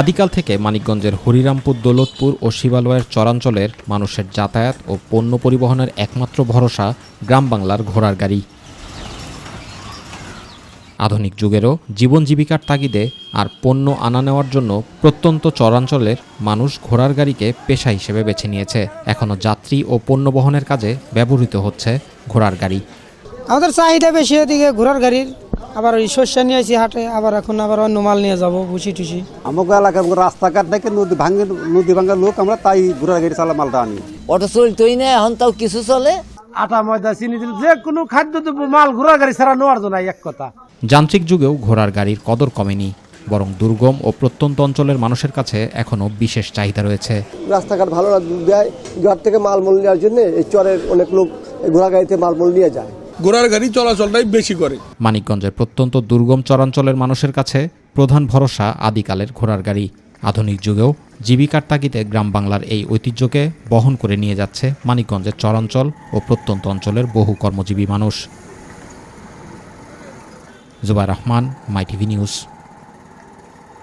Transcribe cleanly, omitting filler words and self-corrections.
আদিকাল থেকে মানিকগঞ্জের হরিরামপুর, দৌলতপুর ও শিবালয়ের চরাঞ্চলের মানুষের যাতায়াত ও পণ্য পরিবহনের একমাত্র ভরসা গ্রাম বাংলার ঘোড়ার গাড়ি। আধুনিক যুগেরও জীবন জীবিকার তাগিদে আর পণ্য আনা নেওয়ার জন্য প্রত্যন্ত চরাঞ্চলের মানুষ ঘোড়ার গাড়িকে পেশা হিসেবে বেছে নিয়েছে। এখনও যাত্রী ও পণ্য বহনের কাজে ব্যবহৃত হচ্ছে ঘোড়ার গাড়ি। আমাদের চাহিদা বেশি এদিকে ঘোড়ার গাড়ির, আবার ওই শস্য নিয়ে আসি হাটে, আবার অন্য মাল নিয়ে যাবো ভুসি টুসি। আমাকে এলাকার রাস্তাঘাট থেকে নদী ভাঙার লোক, আমরা তাই ঘোড়ার গাড়ি চালা মালটা আনি। অটো চলতোই না, এখন তাও কিছু চলে। আটা ময়দা চিনি যে কোনো খাদ্য মাল ঘোড়ার গাড়ি ছাড়া নেওয়ার জন্য এক কথা। যান্ত্রিক যুগেও ঘোড়ার গাড়ির কদর কমেনি, বরং দুর্গম ও প্রত্যন্ত অঞ্চলের মানুষের কাছে এখনও বিশেষ চাহিদা রয়েছে। রাস্তাঘাট ভালো দেয়, ঘর থেকে মালমূল নেওয়ার জন্য এই চরের অনেক লোক ঘোড়া গাড়িতে মালমূল নিয়ে যায়। ঘোড়ার গাড়ি চলাচলটাই বেশি করে। মানিকগঞ্জের প্রত্যন্ত দুর্গম চরাঞ্চলের মানুষের কাছে প্রধান ভরসা আদিকালের ঘোড়ার গাড়ি। আধুনিক যুগেও জীবিকার তাগিদে গ্রাম বাংলার এই ঐতিহ্যকে বহন করে নিয়ে যাচ্ছে মানিকগঞ্জের চরাঞ্চল ও প্রত্যন্ত অঞ্চলের বহু কর্মজীবী মানুষ। জুবাইর রহমান, মাই টিভি নিউজ।